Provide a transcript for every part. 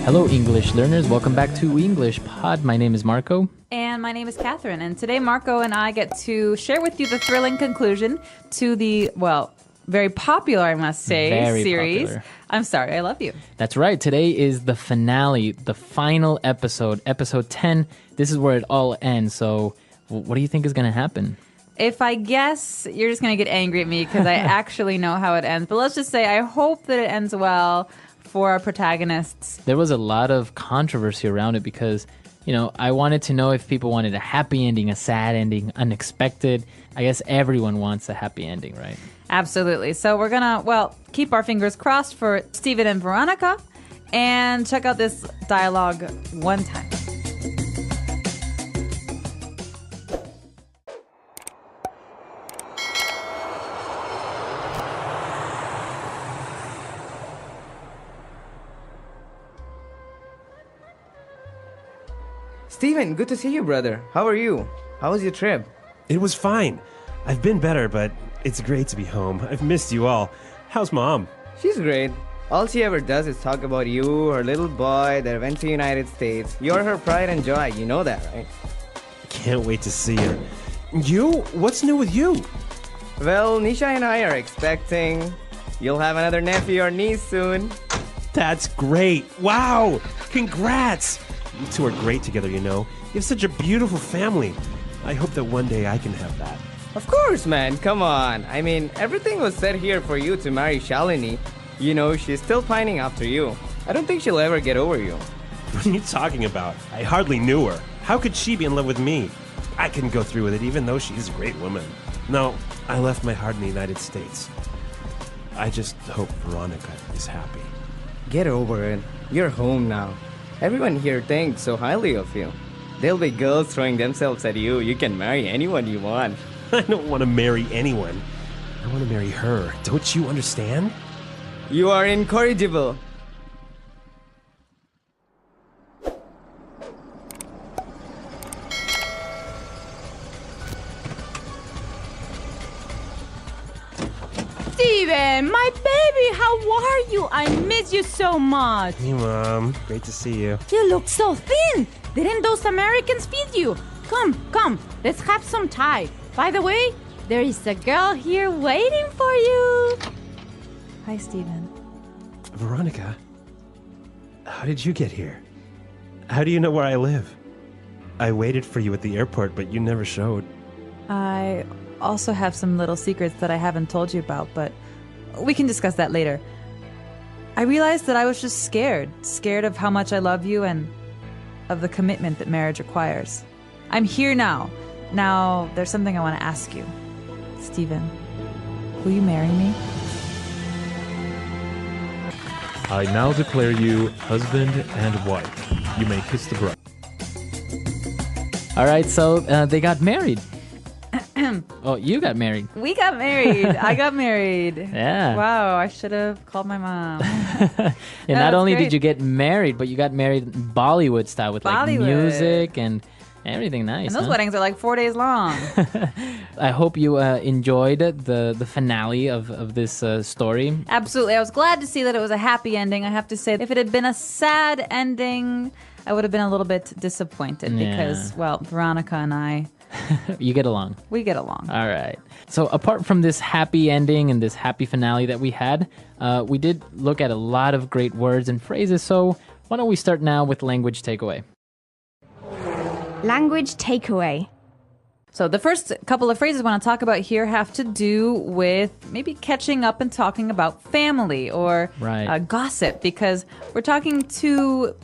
Hello, English learners. Welcome back to English Pod. My name is Marco. And my name is Catherine. And today, Marco and I get to share with you the thrilling conclusion to the, well, very popular, I must say, Very series. popular. I'm Sorry, I Love You. That's right. Today is the finale, the final episode, episode 10. This is where it all ends. So what do you think is going to happen? If I guess, you're just going to get angry at me because I actually know how it ends. But let's just say I hope that it ends well for our protagonists. There was a lot of controversy around it because, you know, I wanted to know if people wanted a happy ending, a sad ending, unexpected. I guess everyone wants a happy ending, right? Absolutely. So we're going to, well, keep our fingers crossed for Steven and Veronica and check out this dialogue one time. Steven, good to see you, brother. How are you? How was your trip? It was fine. I've been better, but it's great to be home. I've missed you all. How's Mom? She's great. All she ever does is talk about you, her little boy that went to United States. You're her pride and joy. You know that, right? Can't wait to see her. You? What's new with you? Well, Nisha and I are expecting. You'll have another nephew or niece soon. That's great. Wow! Congrats! You two are great together, you know. You have such a beautiful family. I hope that one day I can have that. Of course, man. Come on. I mean, everything was set here for you to marry Shalini. You know, she's still pining after you. I don't think she'll ever get over you. What are you talking about? I hardly knew her. How could she be in love with me? I couldn't go through with it, even though she's a great woman. No, I left my heart in the United States. I just hope Veronica is happy. Get over it. You're home now. Everyone here thinks so highly of you. There'll be girls throwing themselves at you. You can marry anyone you want. I don't want to marry anyone. I want to marry her. Don't you understand? You are incorrigible. Steven, my baby, how are you? I miss you so much. Hey, Mom. Great to see you. You look so thin. Didn't those Americans feed you? Come, let's have some Thai. By the way, there is a girl here waiting for you. Hi, Steven. Veronica, how did you get here? How do you know where I live? I waited for you at the airport, but you never showed. I also have some little secrets that I haven't told you about, but we can discuss that later. I realized that I was just scared of how much I love you and of the commitment that marriage requires. I'm here now. Now, there's something I want to ask you. Steven, will you marry me? I now declare you husband and wife. You may kiss the bride. All right, so they got married. Oh, you got married. We got married. I got married. Yeah. Wow, I should have called my mom. And not That's only great. did you get married, but you got married Bollywood style with like Bollywood. music and everything nice. And those huh? weddings are like 4 days long. I hope you enjoyed the finale of this story. Absolutely. I was glad to see that it was a happy ending. I have to say, if it had been a sad ending, I would have been a little bit disappointed Yeah. because, well, Veronica and I, You get along. we get along. All right. So apart from this happy ending and this happy finale that we had, we did look at a lot of great words and phrases. So why don't we start now with language takeaway? Language takeaway. So the first couple of phrases I want to talk about here have to do with maybe catching up and talking about family or Right. gossip, because we're talking to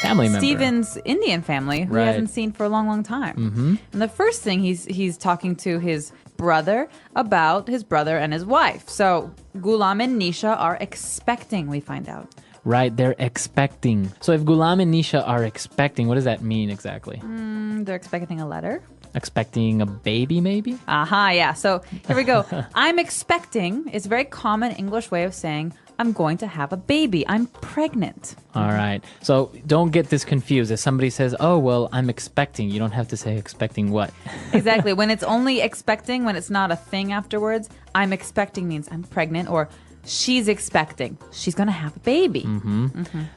Family member. Steven's Indian family who he Right. hasn't seen for a long, long time. Mm-hmm. And the first thing he's talking to his brother about his brother and his wife. So Gulam and Nisha are expecting, we find out. Right, they're expecting. So if Gulam and Nisha are expecting, what does that mean exactly? They're expecting a letter. Expecting a baby, maybe? Aha, yeah. So here we go. I'm expecting is a very common English way of saying I'm going to have a baby. I'm pregnant. All right. So don't get this confused. If somebody says, oh, well, I'm expecting, you don't have to say expecting what. Exactly. When it's only expecting, when it's not a thing afterwards, I'm expecting means I'm pregnant, or she's expecting. She's going to have a baby.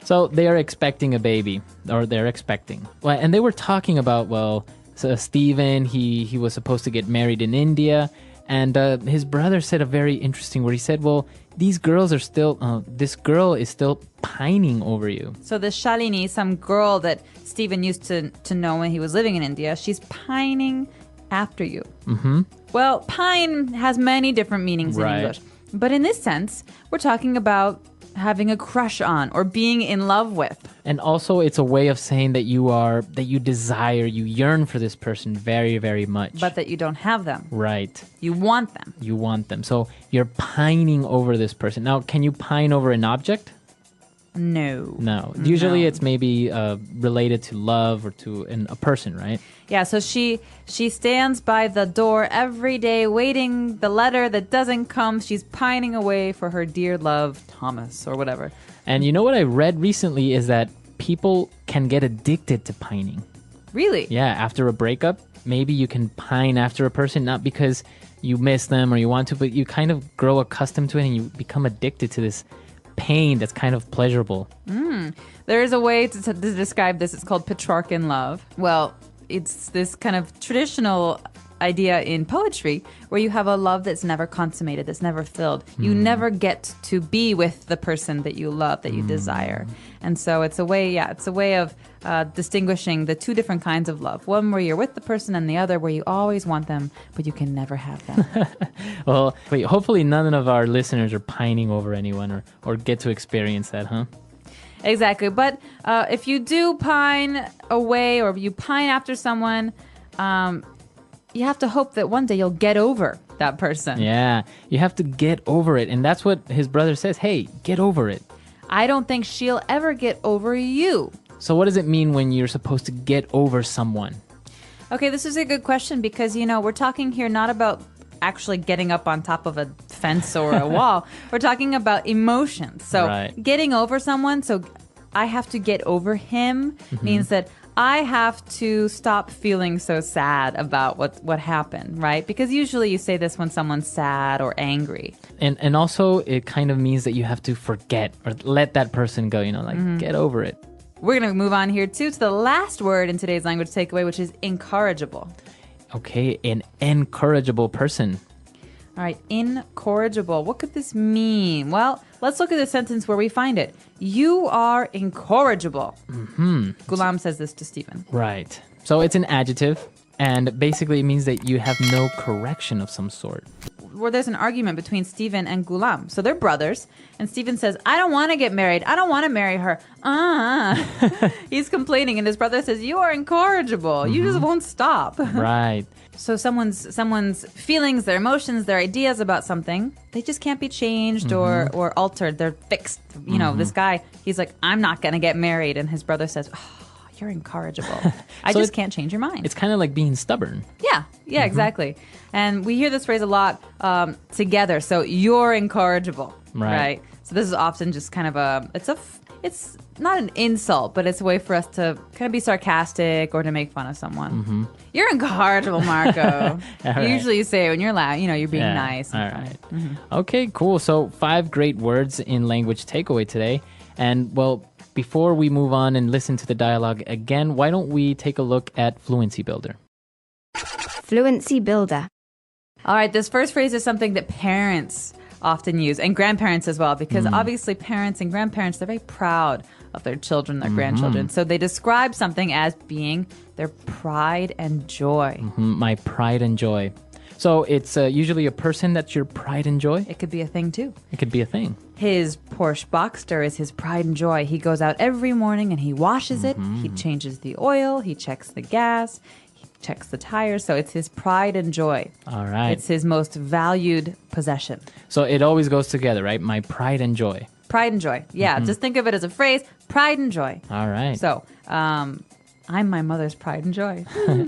So they are expecting a baby, or they're expecting. Well, and they were talking about, so Stephen, he was supposed to get married in India, and his brother said a very interesting word. He said, well, this girl is still pining over you. So the Shalini, some girl that Stephen used to know when he was living in India, she's pining after you. Well, pine has many different meanings in English. But in this sense, we're talking about having a crush on or being in love with. And also it's a way of saying that you desire, you yearn for this person very, very much. But that you don't have them. Right. You want them. You want them. So you're pining over this person. Now, can you pine over an object? No. Usually it's maybe related to love or to a person, right? Yeah, so she stands by the door every day waiting the letter that doesn't come. She's pining away for her dear love, Thomas, or whatever. And you know what I read recently is that people can get addicted to pining. Really? Yeah, after a breakup, maybe you can pine after a person, not because you miss them or you want to, but you kind of grow accustomed to it and you become addicted to this pain that's kind of pleasurable. There is a way to describe this. It's called Petrarchan love. Well, it's this kind of traditional idea in poetry where you have a love that's never consummated, that's never filled. You never get to be with the person that you love, that you desire. And so it's a way of distinguishing the two different kinds of love. One where you're with the person and the other where you always want them, but you can never have them. Well, wait, hopefully none of our listeners are pining over anyone or get to experience that, huh? Exactly. But if you do pine away or you pine after someone, you have to hope that one day you'll get over that person. Yeah, you have to get over it. And that's what his brother says. Hey, get over it. I don't think she'll ever get over you. So what does it mean when you're supposed to get over someone? Okay, this is a good question because, we're talking here not about actually getting up on top of a fence or a wall. We're talking about emotions. So getting over someone, so I have to get over him means that I have to stop feeling so sad about what happened, right? Because usually you say this when someone's sad or angry. And also it kind of means that you have to forget or let that person go, get over it. We're going to move on here too to the last word in today's language takeaway, which is incorrigible. Okay, an incorrigible person. All right, incorrigible. What could this mean? Well, let's look at the sentence where we find it. You are incorrigible. Ghulam says this to Stephen. Right. So it's an adjective, and basically it means that you have no correction of some sort. Where there's an argument between Stephen and Ghulam. So they're brothers, and Stephen says, I don't want to get married. I don't want to marry her. He's complaining, and his brother says, you are incorrigible. You just won't stop. Right. So someone's feelings, their emotions, their ideas about something, they just can't be changed or altered. They're fixed. This guy, he's like, I'm not going to get married. And his brother says, you're incorrigible. I just can't change your mind. It's kind of like being stubborn. Yeah, exactly. And we hear this phrase a lot together. So you're incorrigible, right? So this is often just kind of it's not an insult, but it's a way for us to kind of be sarcastic or to make fun of someone. You're incorrigible, Marco. Usually you say it when you're loud, you're being nice. All right. Okay, cool. So 5 great words in language takeaway today. And before we move on and listen to the dialogue again, why don't we take a look at Fluency Builder? Fluency Builder. All right, this first phrase is something that parents often use, and grandparents as well, because obviously parents and grandparents, they're very proud of their children, their grandchildren. So they describe something as being their pride and joy. My pride and joy. So it's usually a person that's your pride and joy? It could be a thing too. It could be a thing. His Porsche Boxster is his pride and joy. He goes out every morning and he washes it. He changes the oil. He checks the gas. He checks the tires. So it's his pride and joy. All right. It's his most valued possession. So it always goes together, right? My pride and joy. Pride and joy. Yeah, just think of it as a phrase, pride and joy. All right. So, I'm my mother's pride and joy.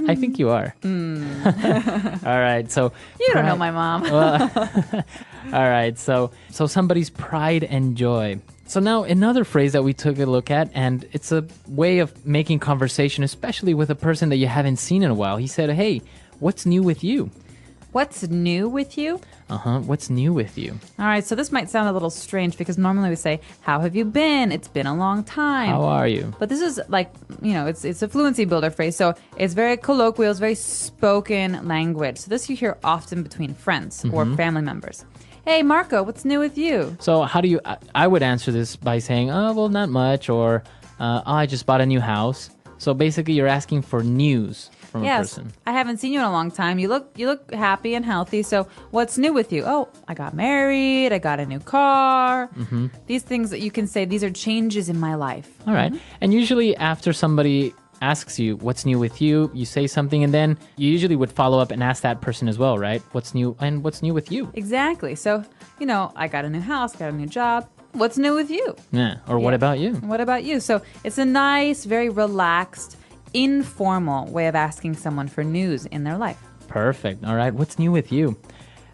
I think you are. All right. So you don't know my mom. All right. So somebody's pride and joy. So now another phrase that we took a look at, and it's a way of making conversation, especially with a person that you haven't seen in a while. He said, hey, what's new with you? What's new with you? What's new with you? All right, so this might sound a little strange because normally we say, how have you been? It's been a long time. How are you? But this is like, it's a fluency builder phrase. So it's very colloquial, it's very spoken language. So this you hear often between friends or family members. Hey, Marco, what's new with you? So how do you, I would answer this by saying, oh, well, not much, or I just bought a new house. So basically you're asking for news from a person. I haven't seen you in a long time. You look happy and healthy. So what's new with you? Oh, I got married. I got a new car. These things that you can say, these are changes in my life. All right. And usually after somebody asks you what's new with you, you say something, and then you usually would follow up and ask that person as well, right? What's new and what's new with you? Exactly. So, I got a new house, got a new job. What's new with you? Yeah. Or what about you? What about you? So it's a nice, very relaxed, informal way of asking someone for news in their life. Perfect. All right. What's new with you?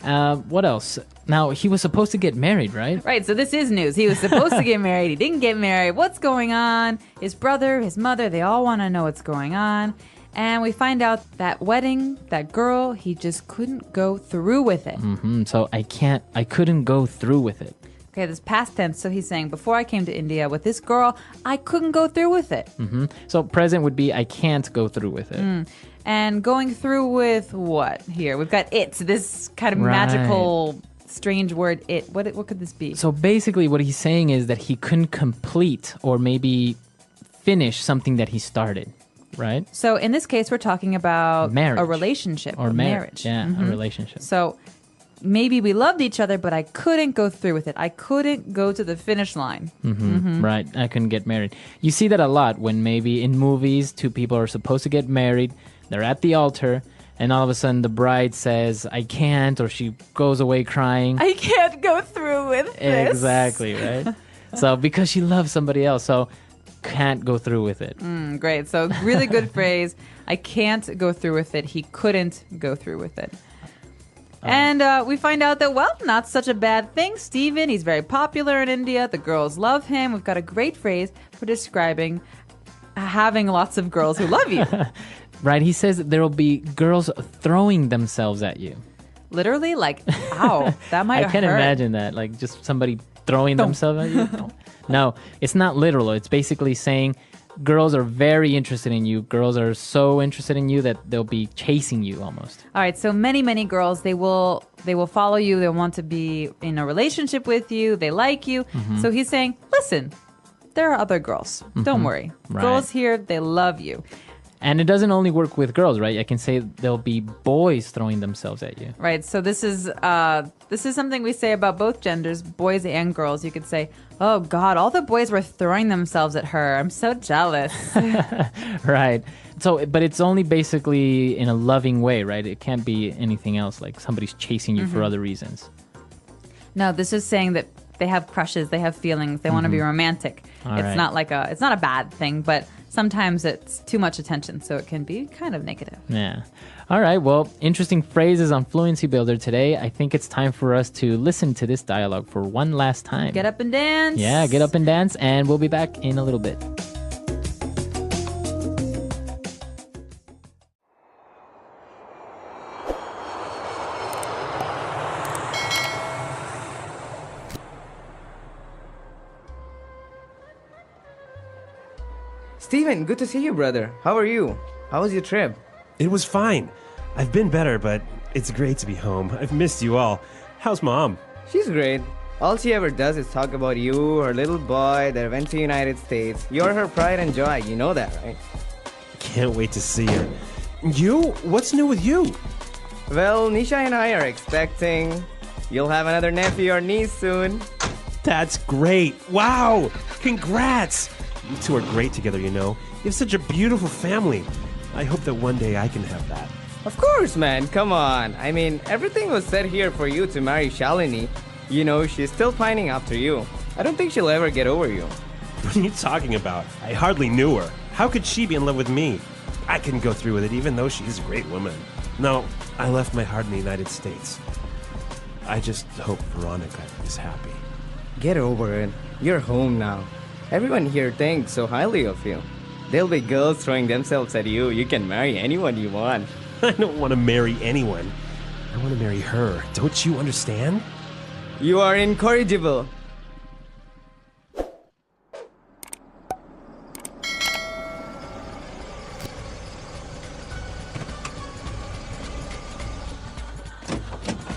What else? Now, he was supposed to get married, right? Right. So this is news. He was supposed to get married. He didn't get married. What's going on? His brother, his mother, they all want to know what's going on. And we find out that wedding, that girl, he just couldn't go through with it. So I couldn't go through with it. Okay, this past tense. So he's saying, before I came to India with this girl, I couldn't go through with it. So present would be I can't go through with it. And going through with what here? We've got it. This kind of magical, strange word, it. What could this be? So basically what he's saying is that he couldn't complete or maybe finish something that he started, right? So in this case, we're talking about marriage. A relationship. Or marriage. Yeah, a relationship. So maybe we loved each other, but I couldn't go through with it. I couldn't go to the finish line. Right. I couldn't get married. You see that a lot when maybe in movies, two people are supposed to get married. They're at the altar, and all of a sudden the bride says, I can't, or she goes away crying. I can't go through with this. Exactly, right? So because she loves somebody else, so can't go through with it. Great. So really good phrase. I can't go through with it. He couldn't go through with it. And we find out that, well, not such a bad thing. Steven, he's very popular in India. The girls love him. We've got a great phrase for describing having lots of girls who love you. Right. He says that there will be girls throwing themselves at you. Literally? Like, ow, that might hurt. I can't imagine that. Like just somebody throwing themselves at you. No, it's not literal. It's basically saying girls are very interested in you. Girls are so interested in you that they'll be chasing you almost. All right. So many girls, they will follow you. They want to be in a relationship with you. They like you. So he's saying, listen, there are other girls. Don't worry. Right. Girls here, they love you. And it doesn't only work with girls, right? I can say there'll be boys throwing themselves at you. Right. So this is something we say about both genders, boys and girls. You could say, oh, God, all the boys were throwing themselves at her. I'm so jealous. Right. So, but it's only basically in a loving way, right? It can't be anything else, like somebody's chasing you for other reasons. No, this is saying that they have crushes, they have feelings, they want to be romantic. It's not a bad thing, but sometimes it's too much attention, so it can be kind of negative. Yeah. All right. Well, interesting phrases on Fluency Builder today. I think it's time for us to listen to this dialogue for one last time. Get up and dance. Yeah, get up and dance, and we'll be back in a little bit. Steven, good to see you, brother. How are you? How was your trip? It was fine. I've been better, but it's great to be home. I've missed you all. How's Mom? She's great. All she ever does is talk about you, her little boy that went to United States. You're her pride and joy. You know that, right? Can't wait to see her. You? What's new with you? Well, Nisha and I are expecting. You'll have another nephew or niece soon. That's great. Wow. Congrats. You two are great together, you know. You have such a beautiful family. I hope that one day I can have that. Of course, man. Come on. I mean, everything was set here for you to marry Shalini. You know, she's still pining after you. I don't think she'll ever get over you. What are you talking about? I hardly knew her. How could she be in love with me? I couldn't go through with it, even though she's a great woman. No, I left my heart in the United States. I just hope Veronica is happy. Get over it. You're home now. Everyone here thinks so highly of you. There'll be girls throwing themselves at you. You can marry anyone you want. I don't want to marry anyone. I want to marry her. Don't you understand? You are incorrigible.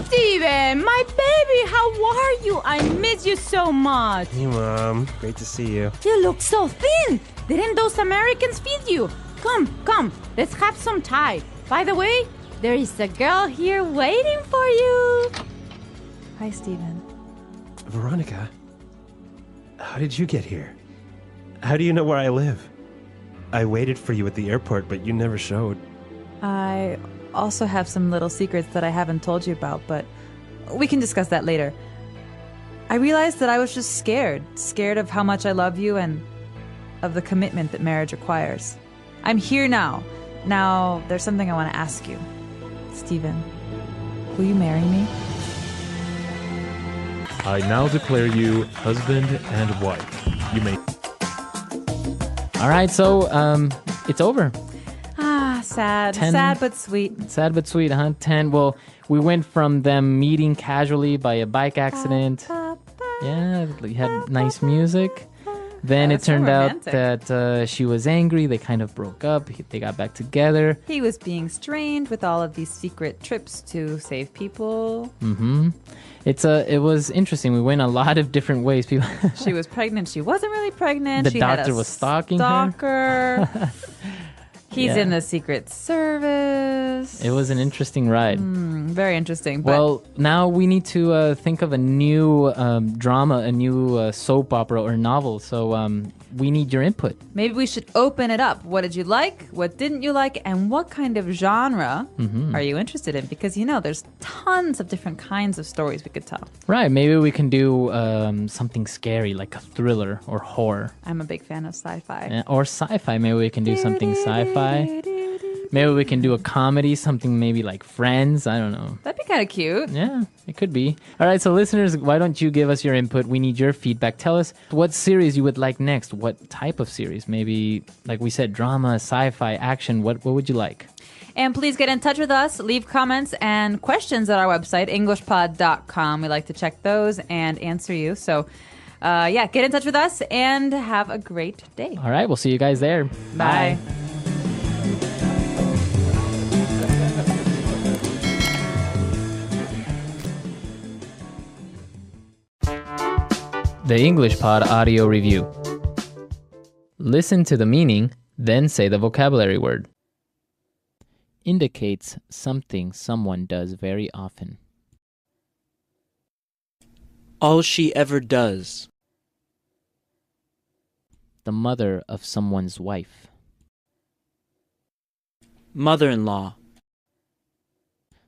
Steven, my baby, how are you? I miss you so much. Hey, Mom. Great to see you. You look so thin. Didn't those Americans feed you? Come, let's have some Thai. By the way, there is a girl here waiting for you. Hi, Steven. Veronica, how did you get here? How do you know where I live? I waited for you at the airport, but you never showed. I also have some little secrets that I haven't told you about, but we can discuss that later. I realized that I was just scared of how much I love you and of the commitment that marriage requires. I'm here now. Now, there's something I want to ask you. Steven, will you marry me? I now declare you husband and wife. You may. All right, so it's over. Ah, sad. 10 Sad but sweet. Sad but sweet, huh? 10. Well, we went from them meeting casually by a bike accident. Yeah, we had nice music. Then it That's so turned out romantic. that she was angry. They kind of broke up. They got back together. He was being strained with all of these secret trips to save people. Mm-hmm. It was interesting. We went a lot of different ways. People. She was pregnant. She wasn't really pregnant. The She had doctor a was stalking her. stalker. He's Yeah. in the Secret Service. It was an interesting ride. Very interesting. But Well, now we need to think of a new drama, a new soap opera or novel. So we need your input. maybe we should open it up. What did you like? What didn't you like? And what kind of genre are you interested in? Because, there's tons of different kinds of stories we could tell. Right. Maybe we can do something scary like a thriller or horror. I'm a big fan of sci-fi. Or sci-fi. Maybe we can do something sci-fi. Maybe we can do a comedy, something maybe like Friends. I don't know. That'd be kind of cute. Yeah, it could be. All right, so listeners, why don't you give us your input? We need your feedback. Tell us what series you would like next. What type of series? Maybe, like we said, drama, sci-fi, action. What would you like? And please get in touch with us. Leave comments and questions at our website, englishpod.com. We like to check those and answer you. So, get in touch with us and have a great day. All right, we'll see you guys there. Bye. The English Pod Audio Review. Listen to the meaning, then say the vocabulary word. Indicates something someone does very often. All she ever does. The mother of someone's wife. Mother-in-law.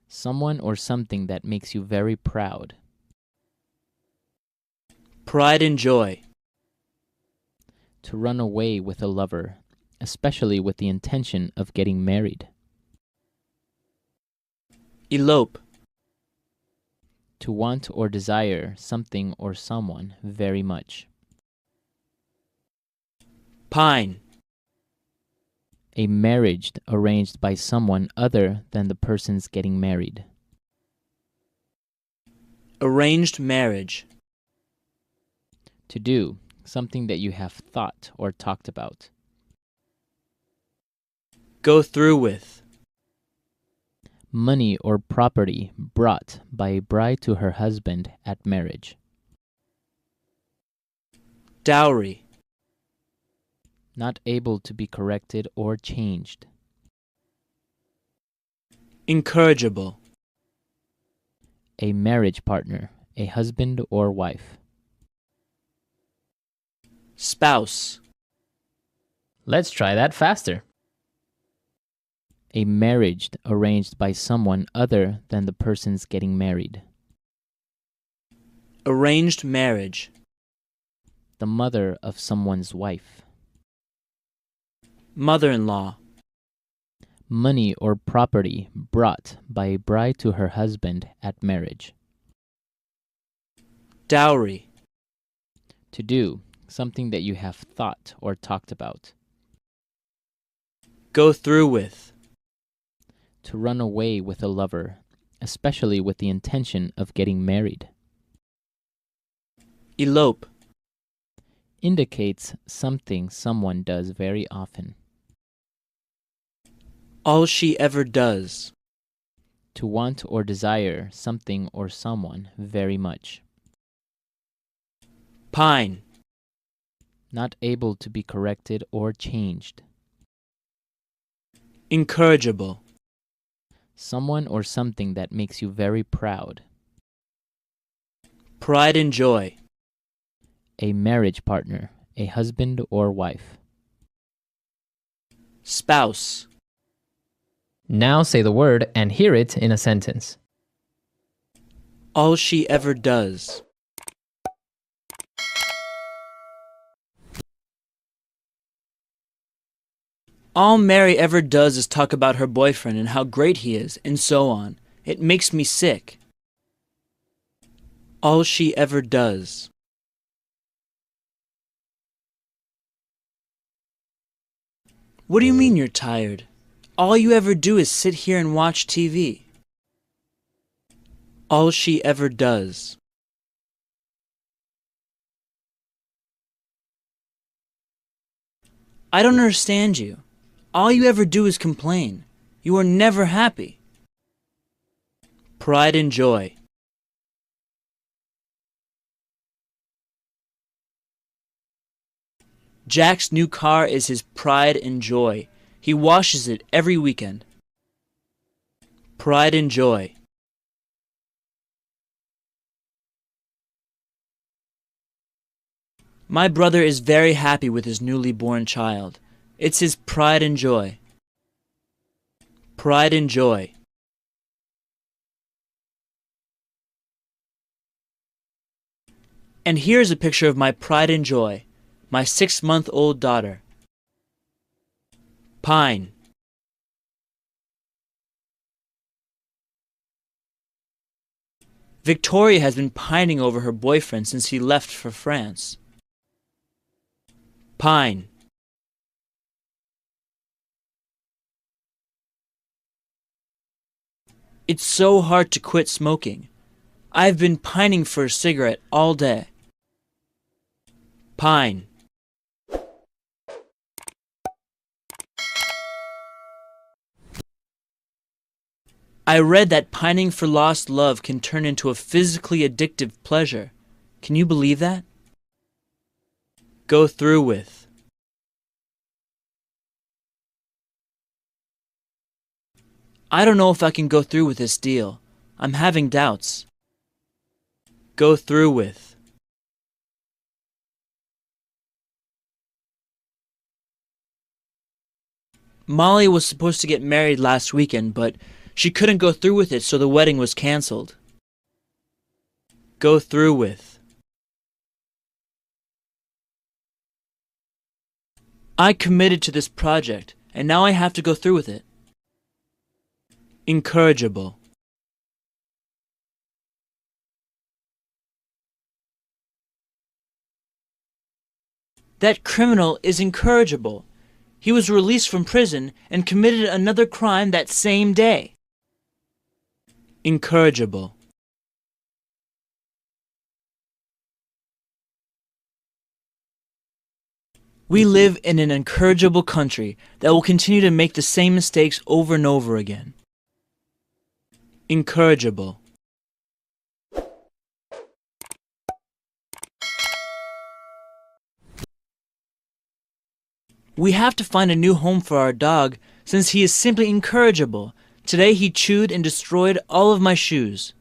Someone or something that makes you very proud. Pride and joy. To run away with a lover, especially with the intention of getting married. Elope. To want or desire something or someone very much. Pine. A marriage arranged by someone other than the person's getting married. Arranged marriage. To do, something that you have thought or talked about. Go through with. Money or property brought by a bride to her husband at marriage. Dowry. Not able to be corrected or changed. Incorrigible. A marriage partner, a husband or wife. Spouse. Let's try that faster. A marriage arranged by someone other than the person's getting married. Arranged marriage. The mother of someone's wife. Mother-in-law. Money or property brought by a bride to her husband at marriage. Dowry. To do, something that you have thought or talked about. Go through with. To run away with a lover, especially with the intention of getting married. Elope. Indicates something someone does very often. All she ever does. To want or desire something or someone very much. Pine. Not able to be corrected or changed. Incorrigible. Someone or something that makes you very proud. Pride and joy. A marriage partner, a husband or wife. Spouse. Now say the word and hear it in a sentence. All she ever does. All Mary ever does is talk about her boyfriend and how great he is, and so on. It makes me sick. All she ever does. What do you mean you're tired? All you ever do is sit here and watch TV. All she ever does. I don't understand you. All you ever do is complain. You are never happy. Pride and joy. Jack's new car is his pride and joy. He washes it every weekend. Pride and joy. My brother is very happy with his newly born child. It's his pride and joy. Pride and joy. And here's a picture of my pride and joy, my 6-month-old daughter. Pine. Victoria has been pining over her boyfriend since he left for France. Pine. It's so hard to quit smoking. I've been pining for a cigarette all day. Pine. I read that pining for lost love can turn into a physically addictive pleasure. Can you believe that? Go through with. I don't know if I can go through with this deal. I'm having doubts. Go through with. Molly was supposed to get married last weekend, but she couldn't go through with it, so the wedding was canceled. Go through with. I committed to this project, and now I have to go through with it. Incorrigible. That criminal is incorrigible. He was released from prison and committed another crime that same day. Incorrigible. We live in an incorrigible country that will continue to make the same mistakes over and over again. Incorrigible. We have to find a new home for our dog since he is simply incorrigible. Today he chewed and destroyed all of my shoes.